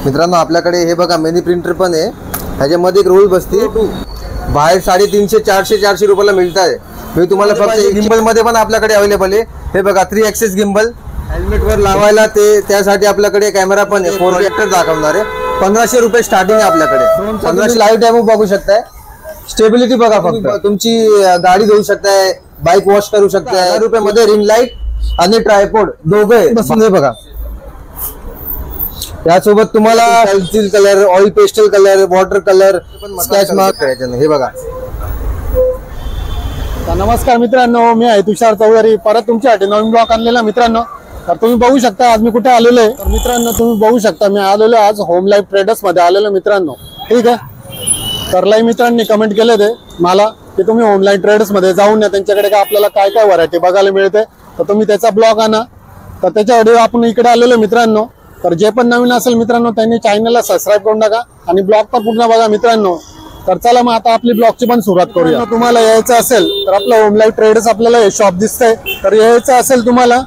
मित्रांनो आपल्याकडे हे बघा मिनी प्रिंटर पण आहे, ह्याच्यामध्ये एक रोल बसते, बाहेर 350-400 रुपयाला मिळत आहे। मी तुम्हाला फक्त गिम्बल मध्ये पण आपल्याकडे अवेलेबल आहे। हे बघा 3 ॲक्सेस गिम्बल, हेल्मेट वर लावायला त्यासाठी आपल्याकडे कॅमेरा पण आहे, प्रोजेक्टर दाखवणार आहे। 1500 रुपये स्टार्टिंग आहे आपल्याकडे। 1500 लाईव्ह डेमो बघू शकताय, स्टेबिलिटी बघा, फक्त तुमची गाडी धुवू शकताय, बाईक वॉश करू शकताय। 1000 रुपये मध्ये रिंग लाईट आणि ट्रायपॉड दोघे बसून हे बघा। त्यासोबत तुम्हाला pencil colour, oil pastel colour, water colour, sketch mark करायचे हे बघा। नमस्कार मित्रांनो, मी आहे तुषार चौधरी, परत तुमच्यासाठी नवीन ब्लॉग आणलेला मित्रांनो। तर तुम्ही बघू शकता आज मी कुठे आलेलो आहे। तर मित्रांनो तुम्ही बघू शकता मी आलेलो आज होम लाईफ ट्रेडर्स मध्ये आलेलो मित्रांनो, ठीक आहे। तर लई मित्रांनी कमेंट केले ते मला की तुम्ही होम लाईफ ट्रेडर्स मध्ये जाऊन या, त्यांच्याकडे काय आपल्याला काय काय व्हरायटी बघायला मिळते, तर तुम्ही त्याचा ब्लॉग आणा। तर त्याच्या व्हिडिओ आपण इकडे आलेलो मित्रांनो। तर जे पण नवीन असेल मित्रांनो त्यांनी चॅनलला सबस्क्राईब करून टाका आणि ब्लॉग पण पूर्ण बघा मित्रांनो। तर चला मग आता आपली ब्लॉगची पण सुरुवात करूया। तुम्हाला यायचं असेल तर आपलं होम लाईफ ट्रेडर्स आपल्याला हे शॉप दिसतंय, तर यायचं असेल तुम्हाला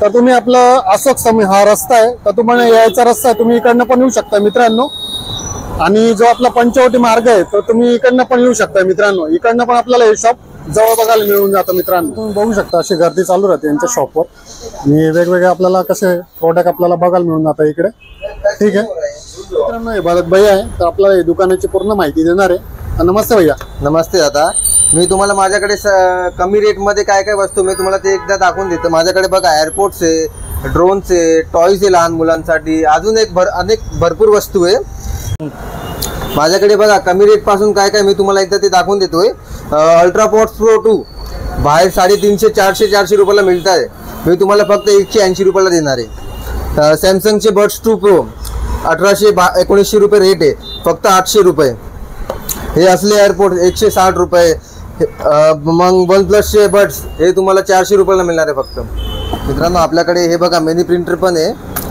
तर तुम्ही आपलं अशोक समी हा रस्ता आहे, तर तुम्हाला यायचा रस्ता आहे, तुम्ही इकडनं पण येऊ शकता मित्रांनो। आणि जो आपला पंचवटी मार्ग आहे तर तुम्ही इकडनं पण येऊ शकता मित्रांनो, इकडनं पण आपल्याला हे शॉप जवळ बघायला मिळून जातं मित्रांनो। तुम्ही बघू शकता अशी गर्दी चालू राहते यांच्या शॉपवर आणि वेगवेगळे आपल्याला कसे प्रोडक्ट आपल्याला बघायला मिळून जातं इकडे, ठीक आहे मित्रांनो। हे भरत भैया आहे, तर आपल्याला दुकानाची पूर्ण माहिती देणार आहे। नमस्ते भैया। नमस्ते दादा, मी तुम्हाला माझ्याकडे कमी रेट मध्ये काय काय वस्तू मी तुम्हाला ते एकदा दाखवून देतो। माझ्याकडे बघा एअरपोर्ट्स आहे, ड्रोन्स आहे, टॉयज आहे लहान मुलांसाठी, अजून अनेक भरपूर वस्तू आहे माझ्याकडे। बघा कमी रेट पासून काय काय मी तुम्हाला एकदा ते दाखवून देतोय। अल्ट्रा पॉड्स प्रो 2 बाहेर 350-400 रुपयाला मिळत आहे, मी तुम्हाला फक्त 180 रुपयाला देणार आहे। सॅमसंगचे बड्स 2 प्रो 1800-1900 रुपये रेट आहे, फक्त 800 रुपये। हे असले एअरपोर्ट 160 रुपये। मग वन प्लसचे बड्स हे तुम्हाला 400 रुपयाला मिळणार आहे फक्त। मित्रांनो आपल्याकडे हे बघा मिनी प्रिंटर पण आहे,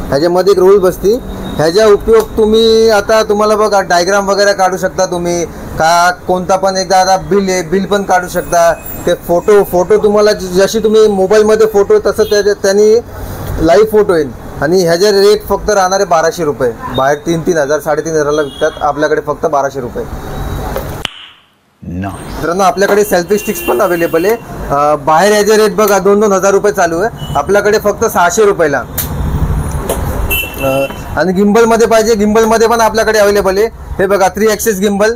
ह्याच्यामध्ये एक रोल बसती, ह्याचा उपयोग तुम्ही आता तुम्हाला बघा डायग्राम वगैरे काढू शकता तुम्ही, का कोणता पण एकदा बिल आहे बिल पण काढू शकता। ते फोटो तुम्हाला जशी तुम्ही मोबाईलमध्ये फोटो तसं त्यांनी लाईव्ह फोटो येईल। आणि ह्याचे रेट फक्त राहणार आहे 1200 रुपये, बाहेर 3,000 3,500ला विकतात, आपल्याकडे फक्त 1200 रुपये। मित्रांनो आपल्याकडे सेल्फी स्टिक्स पण अवेलेबल आहे, बाहेर ह्याचे रेट बघा 2-2 हजार रुपये चालू आहे, आपल्याकडे फक्त 600 रुपयाला। आणि गिम्बल मध्ये पाहिजे, गिम्बल मध्ये पण आपल्याकडे अवेलेबल आहे। हे बघा 3 ॲक्सेस गिम्बल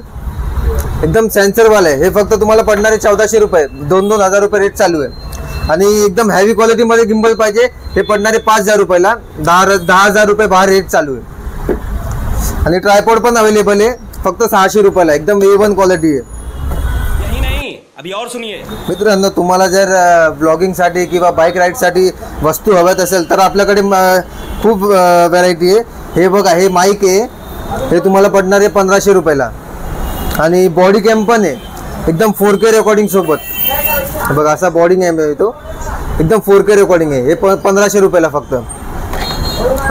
एकदम सेन्सरवाला आहे, हे फक्त तुम्हाला पडणारे 1400 रुपये, 2-2 हजार रुपये रेट चालू आहे। आणि एकदम हेवी क्वालिटी मध्ये गिम्बल पाहिजे, हे पडणारे 5000 रुपयाला, 10,000 रुपये बाहेर रेट चालू आहे। आणि ट्रायपॉड पण अवेलेबल आहे, फक्त 600 रुपयाला, एकदम A1 क्वालिटी आहे। अभी और सुनिए मित्रांनो तुम्हाला जर ब्लॉगिंग साठी किंवा बाईक राईड साठी वस्तू हव्यात असेल तर आपल्याकडे खूप व्हरायटी आहे। हे बघा हे माईक आहे, हे तुम्हाला पडणार आहे 1500 रुपयाला। आणि बॉडी कॅम पण आहे एकदम 4K रेकॉर्डिंग सोबत, बघा असा बॉडी कॅम आहे तो, एकदम 4K रेकॉर्डिंग आहे, हे 1500 रुपयाला फक्त।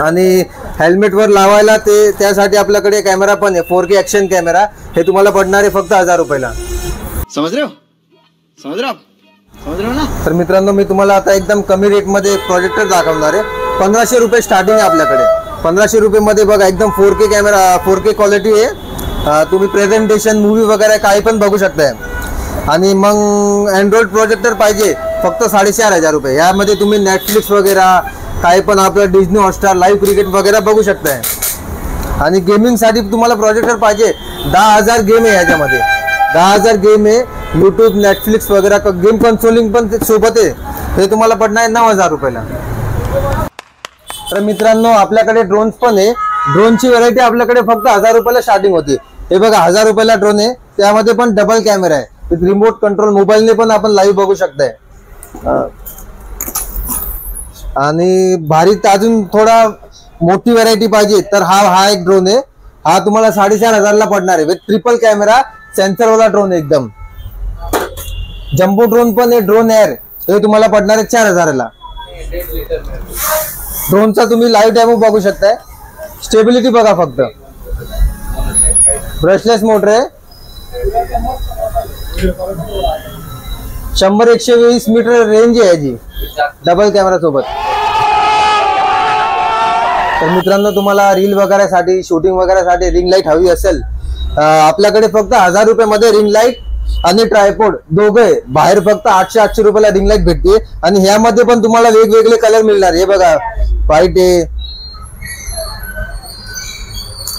आणि हेल्मेट वर लावायला त्यासाठी आपल्याकडे कॅमेरा पण आहे, 4K ॲक्शन कॅमेरा, हे तुम्हाला पडणार आहे फक्त 1000 रुपयाला। समझ रहे हो ना। तर मित्रांनो मी तुम्हाला आता एकदम कमी रेट मध्ये प्रोजेक्टर दाखवणार आहे, 1500 रुपये स्टार्टिंग आहे आपल्याकडे। 1500 रुपये मध्ये बघा एकदम 4K कॅमेरा, 4K क्वालिटी आहे, तुम्ही प्रेझेंटेशन मूवी वगैरे काही पण बघू शकताय। आणि मग अँड्रॉइड प्रोजेक्टर पाहिजे फक्त 4500 रुपये, यामध्ये तुम्ही नेटफ्लिक्स वगैरे काही पण आपलं डिझनी हॉटस्टार लाईव्ह क्रिकेट वगैरे बघू शकताय। आणि गेमिंगसाठी तुम्हाला प्रोजेक्टर पाहिजे, 10,000 गेम आहे याच्यामध्ये, 10,000 गेम आहे, यूट्यूब नेटफ्लिक्स वगैरे गेम कन्सोलिंग पण सोबत आहे, हे तुम्हाला पडणार आहे 9,000 रुपयाला। तर मित्रांनो आपल्याकडे ड्रोन्स पण आहे, ड्रोनची व्हरायटी आपल्याकडे फक्त 1000 रुपयाला स्टार्टिंग होती। हे बघा 1000 रुपयाला ड्रोन आहे, त्यामध्ये पण डबल कॅमेरा आहे, रिमोट कंट्रोल मोबाईलने पण आपण लाईव्ह बघू शकताय। आणि भारीत अजून थोडा मोठी व्हरायटी पाहिजे तर हा एक ड्रोन आहे, हा तुम्हाला 4500ला पडणार आहे, विथ ट्रिपल कॅमेरा सेन्सरवाला ड्रोन आहे एकदम। जम्बो ड्रोन पण आहे, ड्रोन एअर, हे तुम्हाला पडणार आहे 4000ला। ड्रोनचा तुम्ही लाईव्ह डेमो बघू शकताय, स्टेबिलिटी बघा फक्त, ब्रशलेस मोटर आहे, 100-120 मीटर रेंज आहे याची, डबल कॅमेरा सोबत। तर मित्रांनो तुम्हाला रील वगैरेसाठी शूटिंग वगैरेसाठी रिंग लाईट हवी असेल आपल्याकडे फक्त 1000 रुपयामध्ये रिंग लाईट आणि ट्रायपॉड दोघे बाहेर फक्त 800 रुपयाला रिंग लाईट भेटते आणि ह्यामध्ये पण तुम्हाला वेगवेगळे कलर मिळणार. हे बघा व्हाईट आहे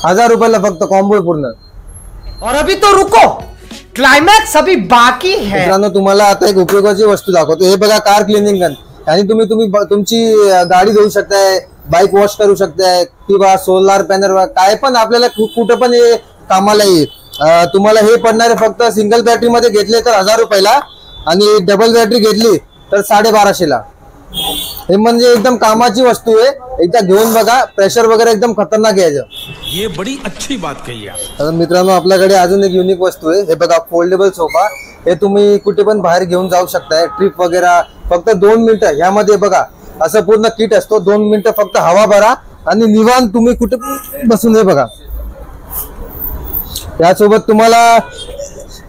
1000 रुपयाला फक्त कॉम्बो पूर्ण. और अभी तो रुको, क्लाइमैक्स अभी बाकी है. मित्रांनो तुम्हाला आता एक उपयोगाची वस्तू दाखवतो. हे बघा कार क्लिनिंग गन आणि तुम्ही तुमची गाडी धुवू शकताय, बाईक वॉश करू शकताय किंवा सोलार पॅनल काय पण आपल्याला कुठं पण हे कामाला येईल. तुम्हाला हे पडणारे फक्त सिंगल बॅटरी मध्ये घेतले तर 1000 रुपयाला आणि डबल बॅटरी घेतली तर 1250ला. हे म्हणजे एकदम कामाची वस्तू आहे. एकदा घेऊन बघा, प्रेशर वगैरे एकदम खतरनाक यायचं. ये बड़ी अच्छी बात कही आप. तर मित्रांनो आपल्याकडे अजून एक युनिक वस्तू आहे. हे बघा फोल्डेबल सोफा. हे तुम्ही कुठे पण बाहेर घेऊन जाऊ शकताय, ट्रिप वगैरे. फक्त 2 मिनिटं ह्यामध्ये बघा असं पूर्ण किट असतो. 2 मिनिटं फक्त हवा भरा आणि निवांत तुम्ही कुठे बसून. हे बघा यासोबत तुम्हाला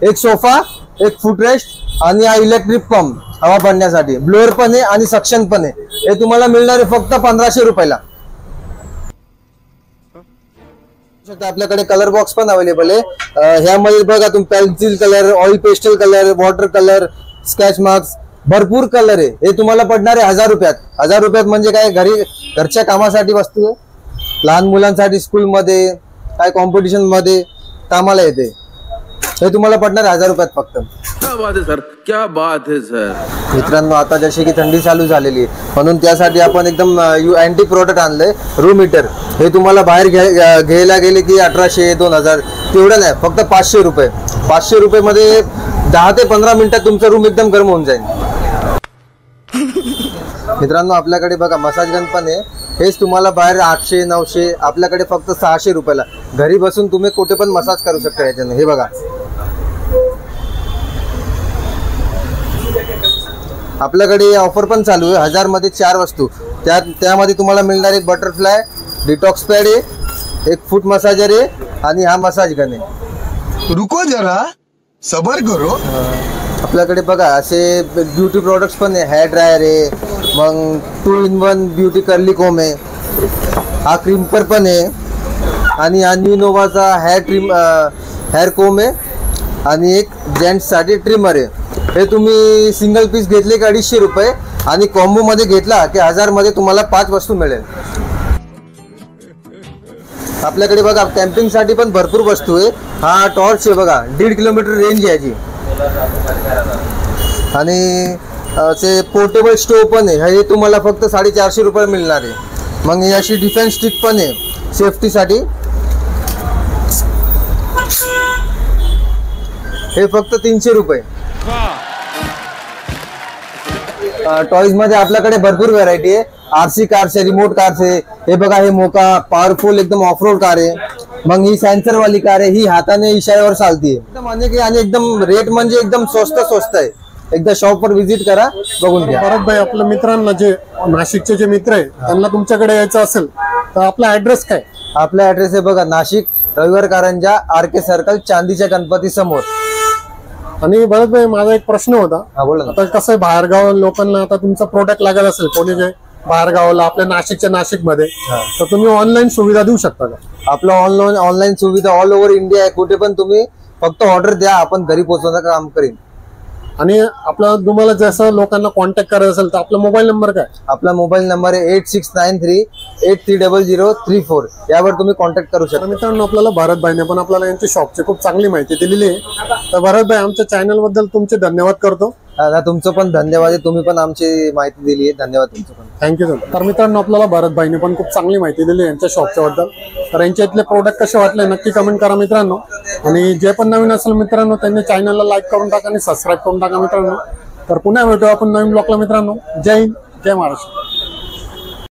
एक सोफा, एक फुटरेस्ट आणि हा इलेक्ट्रिक पंप हवा भरण्यासाठी. ब्लोअर पण आहे आणि सक्शन पण आहे. हे तुम्हाला मिळणार आहे फक्त 1500 रुपयाला. आपल्याकडे कलर बॉक्स पण अवेलेबल आहे. ह्यामध्ये बघा तुम्ही pencil colour, oil pastel colour, water colour, sketch marks भरपूर कलर आहे. हे तुम्हाला पडणार आहे 1000 रुपयात. 1000 रुपयात म्हणजे काय घरच्या कामासाठी वस्तू आहे. लहान मुलांसाठी स्कूलमध्ये काय कॉम्पिटिशन मध्ये कामाला येते. हे तुम्हाला पडणार 1000 रुपयात फक्त. क्या बात है सर, क्या बात है सर. मित्रांनो आता जशी की थंडी चालू झालेली आहे म्हणून त्यासाठी आपण एकदम अँटी प्रोडक्ट आणलंय. Room heater. हे तुम्हाला बाहेर घ्यायला गेले की 1800 2000 तेवढं नाही, फक्त 500 रुपये. 500 रुपये मध्ये 10 ते 15 मिनिटात तुमचा रूम एकदम गरम होऊन जाईल. मित्रांनो आपल्याकडे बघा मसाज गन पण आहे. हेच तुम्हाला बाहेर 800 900, आपल्याकडे फक्त 600 रुपयाला. घरी बसून तुम्ही कुठे पण मसाज करू शकता याच्याने. हे बघा आपल्याकडे ऑफर पण चालू आहे. 1000 मध्ये 4 वस्तू. त्यामध्ये तुम्हाला मिळणार एक बटरफ्लाय डिटॉक्स पॅड आहे, एक फूट मसाजर आहे आणि हा मसाज गन आहे. रुको जरा सबर करो. आपल्याकडे बघा असे ब्युटी प्रोडक्ट्स पण आहे. हेअर ड्रायर आहे, मग 2 in 1 ब्युटी कर्ली कोम आहे, हा क्रीम्पर पण आहे आणि हा न्यू नोवाचा हेअर कोम आहे आणि एक जेंट्ससाठी ट्रिमर आहे. हे तुम्ही सिंगल पीस घेतले की 250 रुपये आणि कॉम्बो मध्ये घेतला की 1000 मध्ये तुम्हाला 5 वस्तू मिळेल. आपल्याकडे बघा कॅम्पिंग साठी पण भरपूर वस्तू आहे. हा टॉर्च आहे बघा, 1.5 किलोमीटर रेंज याची आणि असे पोर्टेबल स्टोव पण आहे. हे तुम्हाला फक्त 450 रुपये मिळणार आहे. मग ही अशी डिफेन्स स्टिक पण आहे सेफ्टीसाठी. हे फक्त 300 रुपये. टॉयज मध्ये आपल्याकडे भरपूर व्हरायटी आहे. आरसी कार्स आहे, रिमोट कार्स आहे. हे बघा हे मोका पॉवरफुल एकदम ऑफ रोड कार आहे. मग ही सेन्सर वाली कार आहे, ही हाताने इशाऱ्यावर चालते. एकदम अनेक आहे आणि एकदम रेट म्हणजे एकदम स्वस्त आहे. एकदा शॉप वर व्हिजिट करा, बघून घ्या. परत भाई आपल्या मित्रांना जे नाशिकचे जे मित्र आहे त्यांना तुमच्याकडे यायचं असेल तर आपला ऍड्रेस काय? आपला ऍड्रेस आहे बघा नाशिक रविवार कारंजा RK सर्कल चांदीच्या गणपती समोर. आणि भरत भाई माझा एक प्रश्न होता. हा बोला ना. आता कसं आहे बाहेरगाव लोकांना आता तुमचा प्रोडक्ट लागत असेल, कोणी जे बाहेरगावला आपल्या नाशिक मध्ये, तर तुम्ही ऑनलाईन सुविधा देऊ शकता का? आपलं ऑनलाईन सुविधा ऑल ओव्हर इंडिया आहे. कुठे पण तुम्ही फक्त ऑर्डर द्या, आपण घरी पोहोचवण्याचं काम करेन. आणि आपला तुम्हाला जसं लोकांना कॉन्टॅक्ट करायचं असेल तर आपला मोबाईल नंबर काय? आपला मोबाईल नंबर आहे 8693830034. यावर तुम्ही कॉन्टॅक्ट करू शकता. मित्रांनो आपल्याला भरत भाईने पण आपल्याला यांच्या शॉपची खूप चांगली माहिती दिलेली आहे. तर भरत भाई आमच्या चॅनल बद्दल तुमचे धन्यवाद करतो. तुमचं पण धन्यवाद आहे. तुम्ही पण आमची माहिती दिली आहे. धन्यवाद तुमचं पण. Thank you sir. तर मित्रांनो आपल्याला भरत भाईने पण खूप चांगली माहिती दिली यांच्या शॉपच्या बद्दल. तर यांच्या इथले प्रोडक्ट कसे वाटले नक्की कमेंट करा मित्रांनो. आणि जे पण नवीन असेल मित्रांनो त्यांनी चॅनलला लाईक करून टाका आणि सबस्क्राईब करून टाका मित्रांनो. तर पुन्हा भेटू आपण नवीन ब्लॉगला मित्रांनो. जय हिंद, जय महाराष्ट्र.